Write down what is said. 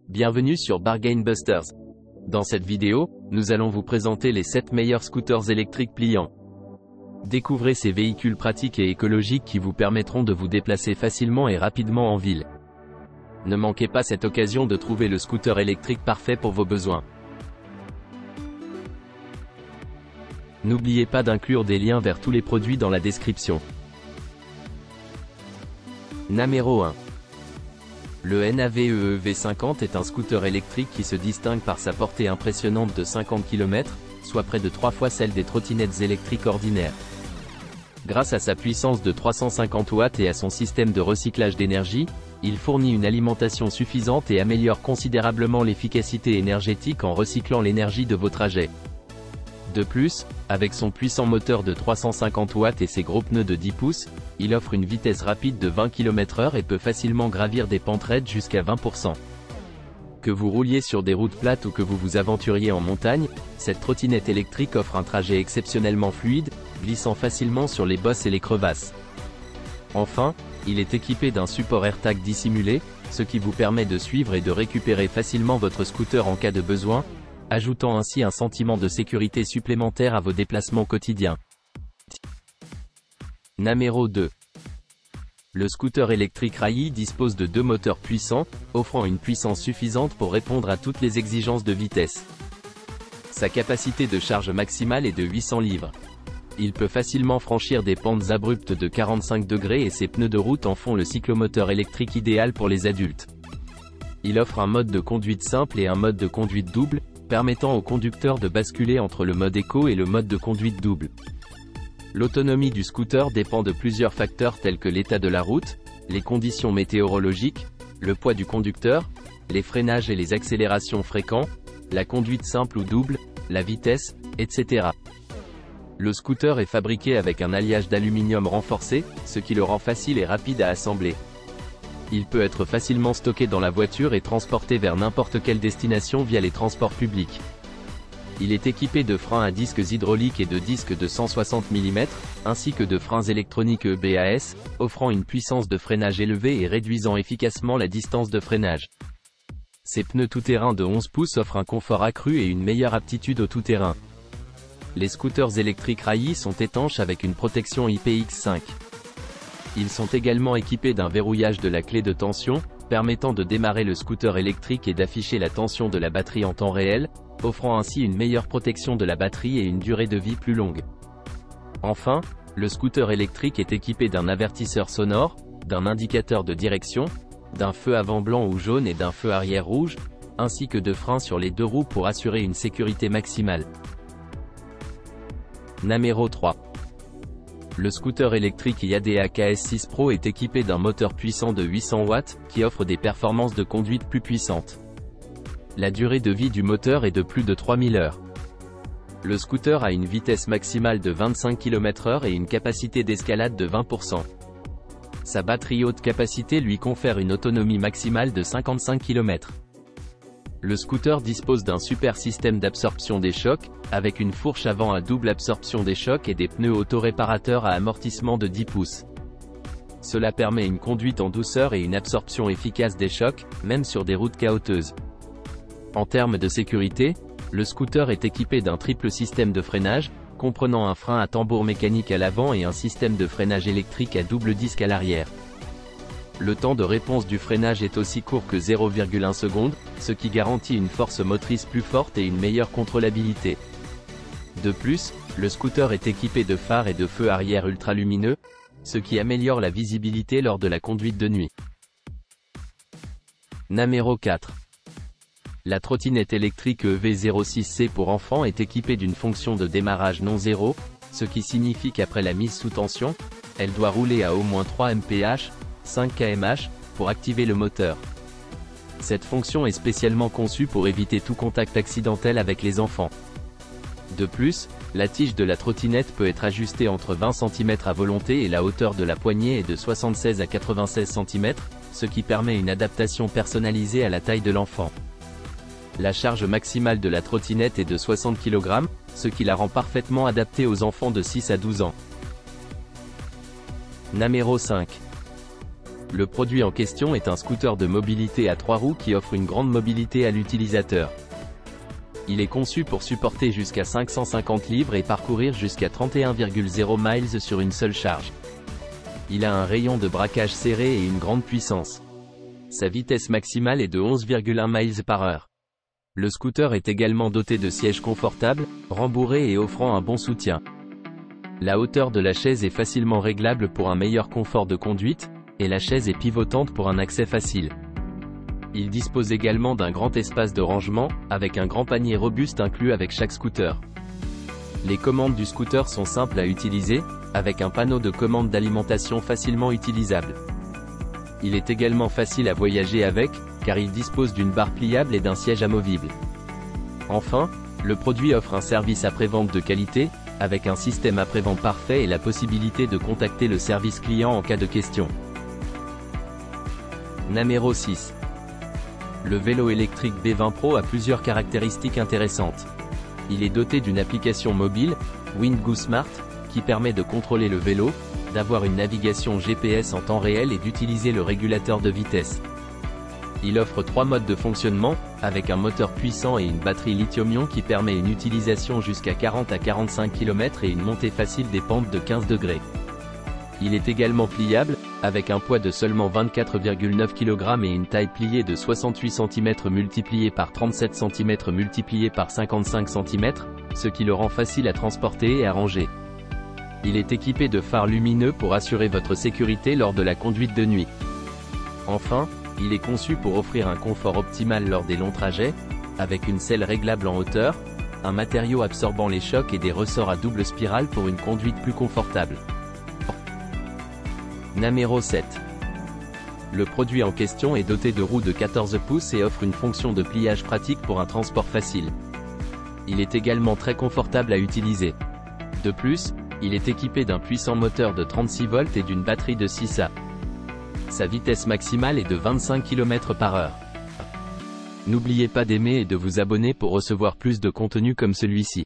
Bienvenue sur Bargain Busters. Dans cette vidéo, nous allons vous présenter les 7 meilleurs scooters électriques pliants. Découvrez ces véhicules pratiques et écologiques qui vous permettront de vous déplacer facilement et rapidement en ville. Ne manquez pas cette occasion de trouver le scooter électrique parfait pour vos besoins. N'oubliez pas d'inclure des liens vers tous les produits dans la description. Numéro 1. Le NAVEE V50 est un scooter électrique qui se distingue par sa portée impressionnante de 50 km, soit près de 3 fois celle des trottinettes électriques ordinaires. Grâce à sa puissance de 350 watts et à son système de recyclage d'énergie, il fournit une alimentation suffisante et améliore considérablement l'efficacité énergétique en recyclant l'énergie de vos trajets. De plus, avec son puissant moteur de 350 watts et ses gros pneus de 10 pouces, il offre une vitesse rapide de 20 km/h et peut facilement gravir des pentes raides jusqu'à 20%. Que vous rouliez sur des routes plates ou que vous vous aventuriez en montagne, cette trottinette électrique offre un trajet exceptionnellement fluide, glissant facilement sur les bosses et les crevasses. Enfin, il est équipé d'un support AirTag dissimulé, ce qui vous permet de suivre et de récupérer facilement votre scooter en cas de besoin, ajoutant ainsi un sentiment de sécurité supplémentaire à vos déplacements quotidiens. Numéro 2. Le scooter électrique Rai dispose de 2 moteurs puissants, offrant une puissance suffisante pour répondre à toutes les exigences de vitesse. Sa capacité de charge maximale est de 800 livres. Il peut facilement franchir des pentes abruptes de 45 degrés et ses pneus de route en font le cyclomoteur électrique idéal pour les adultes. Il offre un mode de conduite simple et un mode de conduite double, permettant au conducteur de basculer entre le mode éco et le mode de conduite double. L'autonomie du scooter dépend de plusieurs facteurs tels que l'état de la route, les conditions météorologiques, le poids du conducteur, les freinages et les accélérations fréquents, la conduite simple ou double, la vitesse, etc. Le scooter est fabriqué avec un alliage d'aluminium renforcé, ce qui le rend facile et rapide à assembler. Il peut être facilement stocké dans la voiture et transporté vers n'importe quelle destination via les transports publics. Il est équipé de freins à disques hydrauliques et de disques de 160 mm, ainsi que de freins électroniques EBAS, offrant une puissance de freinage élevée et réduisant efficacement la distance de freinage. Ses pneus tout-terrain de 11 pouces offrent un confort accru et une meilleure aptitude au tout-terrain. Les scooters électriques Rai sont étanches avec une protection IPX5. Ils sont également équipés d'un verrouillage de la clé de tension, permettant de démarrer le scooter électrique et d'afficher la tension de la batterie en temps réel, offrant ainsi une meilleure protection de la batterie et une durée de vie plus longue. Enfin, le scooter électrique est équipé d'un avertisseur sonore, d'un indicateur de direction, d'un feu avant blanc ou jaune et d'un feu arrière rouge, ainsi que de freins sur les 2 roues pour assurer une sécurité maximale. Numéro 3. Le scooter électrique Yadea KS6 Pro est équipé d'un moteur puissant de 800 watts, qui offre des performances de conduite plus puissantes. La durée de vie du moteur est de plus de 3000 heures. Le scooter a une vitesse maximale de 25 km/h et une capacité d'escalade de 20%. Sa batterie haute capacité lui confère une autonomie maximale de 55 km. Le scooter dispose d'un super système d'absorption des chocs, avec une fourche avant à double absorption des chocs et des pneus auto-réparateurs à amortissement de 10 pouces. Cela permet une conduite en douceur et une absorption efficace des chocs, même sur des routes caouteuses. En termes de sécurité, le scooter est équipé d'un triple système de freinage, comprenant un frein à tambour mécanique à l'avant et un système de freinage électrique à double disque à l'arrière. Le temps de réponse du freinage est aussi court que 0,1 seconde, ce qui garantit une force motrice plus forte et une meilleure contrôlabilité. De plus, le scooter est équipé de phares et de feux arrière ultralumineux, ce qui améliore la visibilité lors de la conduite de nuit. Numéro 4. La trottinette électrique EV06C pour enfants est équipée d'une fonction de démarrage non zéro, ce qui signifie qu'après la mise sous tension, elle doit rouler à au moins 3 mph, 5 km/h, pour activer le moteur. Cette fonction est spécialement conçue pour éviter tout contact accidentel avec les enfants. De plus, la tige de la trottinette peut être ajustée entre 20 cm à volonté et la hauteur de la poignée est de 76 à 96 cm, ce qui permet une adaptation personnalisée à la taille de l'enfant. La charge maximale de la trottinette est de 60 kg, ce qui la rend parfaitement adaptée aux enfants de 6 à 12 ans. Numéro 5. Le produit en question est un scooter de mobilité à 3 roues qui offre une grande mobilité à l'utilisateur. Il est conçu pour supporter jusqu'à 550 livres et parcourir jusqu'à 31,0 miles sur une seule charge. Il a un rayon de braquage serré et une grande puissance. Sa vitesse maximale est de 11,1 miles par heure. Le scooter est également doté de sièges confortables, rembourrés et offrant un bon soutien. La hauteur de la chaise est facilement réglable pour un meilleur confort de conduite, et la chaise est pivotante pour un accès facile. Il dispose également d'un grand espace de rangement, avec un grand panier robuste inclus avec chaque scooter. Les commandes du scooter sont simples à utiliser, avec un panneau de commande d'alimentation facilement utilisable. Il est également facile à voyager avec, car il dispose d'une barre pliable et d'un siège amovible. Enfin, le produit offre un service après-vente de qualité, avec un système après-vente parfait et la possibilité de contacter le service client en cas de question. Numéro 6. Le vélo électrique B20 Pro a plusieurs caractéristiques intéressantes. Il est doté d'une application mobile, WindGo Smart, qui permet de contrôler le vélo, d'avoir une navigation GPS en temps réel et d'utiliser le régulateur de vitesse. Il offre 3 modes de fonctionnement, avec un moteur puissant et une batterie lithium-ion qui permet une utilisation jusqu'à 40 à 45 km et une montée facile des pentes de 15 degrés. Il est également pliable, avec un poids de seulement 24,9 kg et une taille pliée de 68 cm multiplié par 37 cm multiplié par 55 cm, ce qui le rend facile à transporter et à ranger. Il est équipé de phares lumineux pour assurer votre sécurité lors de la conduite de nuit. Enfin, il est conçu pour offrir un confort optimal lors des longs trajets, avec une selle réglable en hauteur, un matériau absorbant les chocs et des ressorts à double spirale pour une conduite plus confortable. Numéro 7. Le produit en question est doté de roues de 14 pouces et offre une fonction de pliage pratique pour un transport facile. Il est également très confortable à utiliser. De plus, il est équipé d'un puissant moteur de 36 volts et d'une batterie de 6A. Sa vitesse maximale est de 25 km par heure. N'oubliez pas d'aimer et de vous abonner pour recevoir plus de contenu comme celui-ci.